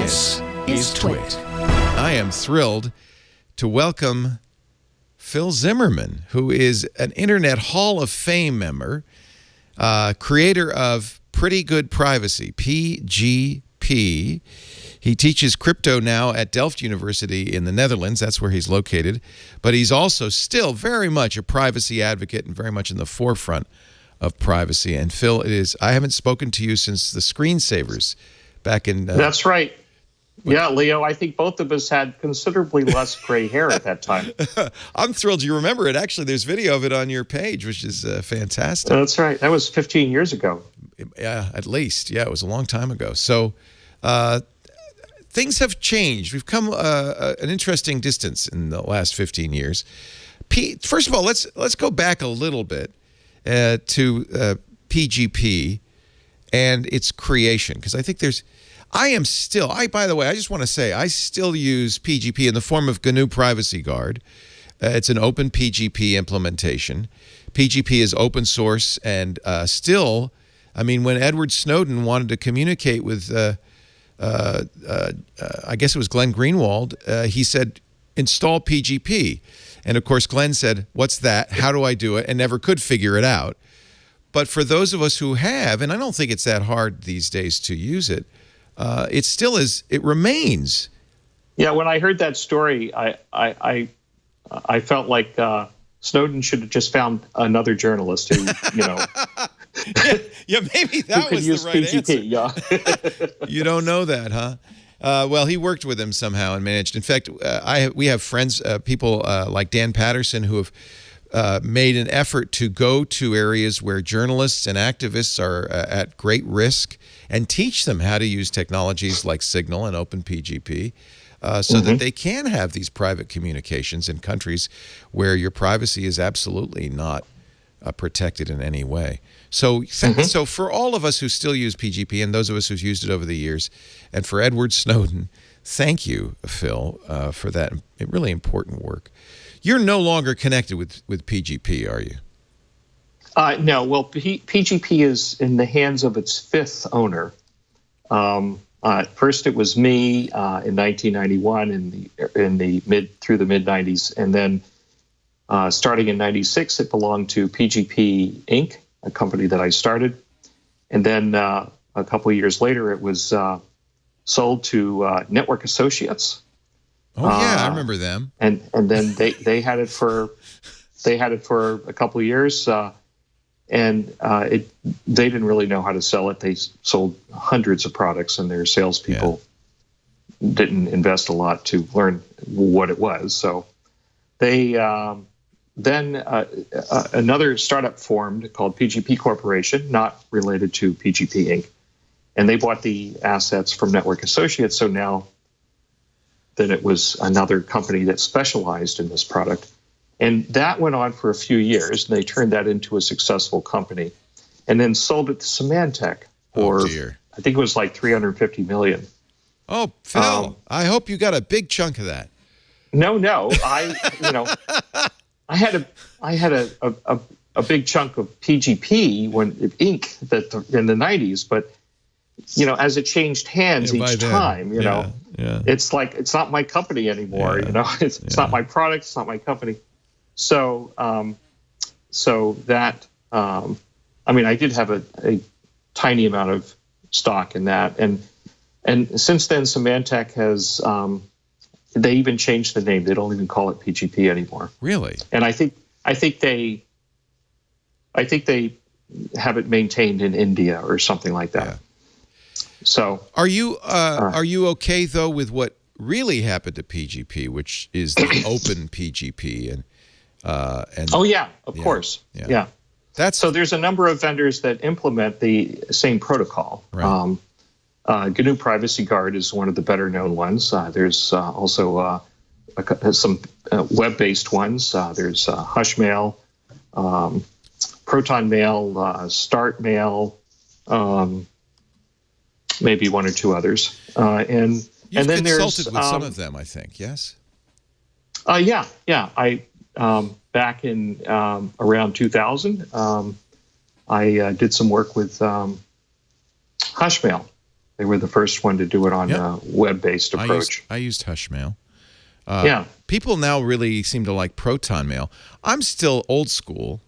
This is TWiT. I am thrilled to welcome Phil Zimmermann, who is an Internet Hall of Fame member, creator of Pretty Good Privacy, PGP. He teaches crypto now at Delft University in the Netherlands. That's where he's located. But he's also still very much a privacy advocate and very much in the forefront of privacy. And Phil, I haven't spoken to you since the screensavers back in... That's right. Yeah, Leo, I think both of us had considerably less gray hair at that time. I'm thrilled you remember it. Actually, there's video of it on your page, which is fantastic. That's right. That was 15 years ago. Yeah, at least. Yeah, it was a long time ago. So things have changed. We've come an interesting distance in the last 15 years. First of all, let's go back a little bit to PGP and its creation, because I think by the way, I just want to say, I still use PGP in the form of GNU Privacy Guard. It's an open PGP implementation. PGP is open source and still, I mean, when Edward Snowden wanted to communicate with, I guess it was Glenn Greenwald, he said, install PGP. And of course, Glenn said, what's that? How do I do it? And never could figure it out. But for those of us who have, and I don't think it's that hard these days to use it, it still is. It remains. Yeah, when I heard that story, I felt like Snowden should have just found another journalist who, yeah, maybe that was the right PGP, answer. Yeah. You don't know that, huh? Well, he worked with him somehow and managed. In fact, we have friends, people like Dan Patterson, who have made an effort to go to areas where journalists and activists are at great risk and teach them how to use technologies like Signal and OpenPGP so that they can have these private communications in countries where your privacy is absolutely not protected in any way. So, so for all of us who still use PGP and those of us who've used it over the years, and for Edward Snowden, thank you, Phil, for that really important work. You're no longer connected with PGP, are you? No. Well, PGP is in the hands of its fifth owner. First, it was me in 1991 through the mid 90s, and then starting in 96, it belonged to PGP Inc., a company that I started, and then a couple of years later, it was sold to Network Associates. Oh yeah, I remember them. And then they had it for a couple of years, and they didn't really know how to sell it. They sold hundreds of products, and their salespeople didn't invest a lot to learn what it was. So they then another startup formed called PGP Corporation, not related to PGP Inc., and they bought the assets from Network Associates. So now that it was another company that specialized in this product. And that went on for a few years, and they turned that into a successful company and then sold it to Symantec for, I think it was like $350 million. Oh, Phil, I hope you got a big chunk of that. No. I had a big chunk of PGP Inc. in the 90s, but as it changed hands each time, it's like, it's not my company anymore. It's not my product. It's not my company. So, that, I did have a tiny amount of stock in that. And since then, Symantec has, they even changed the name. They don't even call it PGP anymore. Really? And I think they have it maintained in India or something like that. Yeah. So are you okay though with what really happened to PGP, which is the open PGP and oh yeah, of course, yeah. So there's a number of vendors that implement the same protocol. Right. GNU Privacy Guard is one of the better known ones. There's also some web-based ones. There's Hushmail, Proton Mail, Start Mail. Maybe one or two others, and then there's consulted with some of them, I think. Yes. Yeah. I back in around 2000, I did some work with Hushmail, They were the first one to do it on a web-based approach. I used Hushmail. Yeah. People now really seem to like Proton Mail. I'm still old school.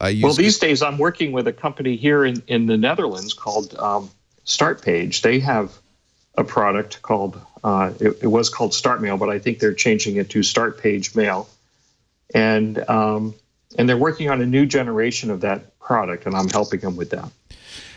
Well, these days I'm working with a company here in the Netherlands called Start Page. They have a product called, it was called Start Mail, but I think they're changing it to Start Page Mail. And they're working on a new generation of that product, and I'm helping them with that.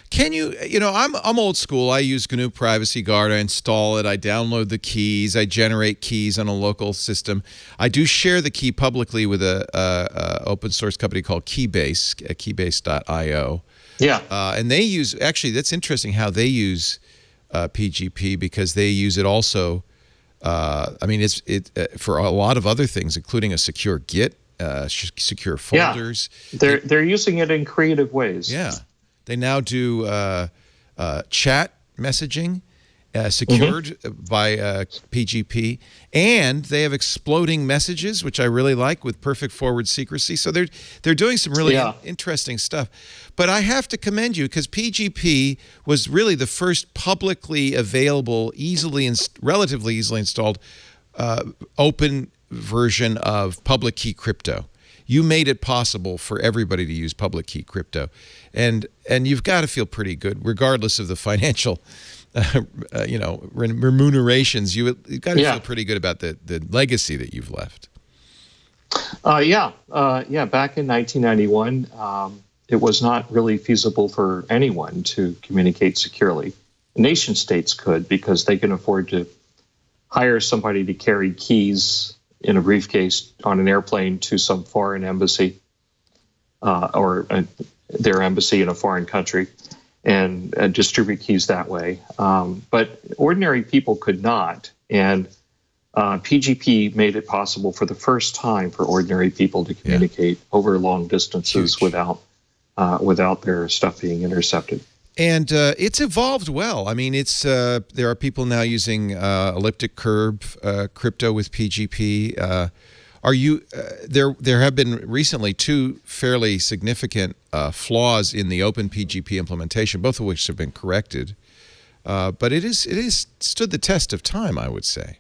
Can you know, I'm old school. I use GNU Privacy Guard. I install it. I download the keys. I generate keys on a local system. I do share the key publicly with a open source company called Keybase, keybase.io. Yeah. And they use, actually, that's interesting how they use PGP, because they use it also. I mean, it's for a lot of other things, including a secure Git, secure folders. Yeah. They're using it in creative ways. Yeah. They now do chat messaging secured by PGP, and they have exploding messages, which I really like, with perfect forward secrecy. So they're doing some really interesting stuff. But I have to commend you, because PGP was really the first publicly available, relatively easily installed open version of public key crypto. You made it possible for everybody to use public key crypto, and you've got to feel pretty good, regardless of the financial, remunerations. You've got to feel pretty good about the legacy that you've left. Back in 1991, it was not really feasible for anyone to communicate securely. Nation states could, because they can afford to hire somebody to carry keys in a briefcase on an airplane to some foreign embassy or their embassy in a foreign country, and distribute keys that way. But ordinary people could not. And PGP made it possible for the first time for ordinary people to communicate over long distances without their stuff being intercepted. And it's evolved well. I mean, there are people now using elliptic curve crypto with PGP. There have been recently two fairly significant flaws in the open PGP implementation, both of which have been corrected. But it is stood the test of time, I would say.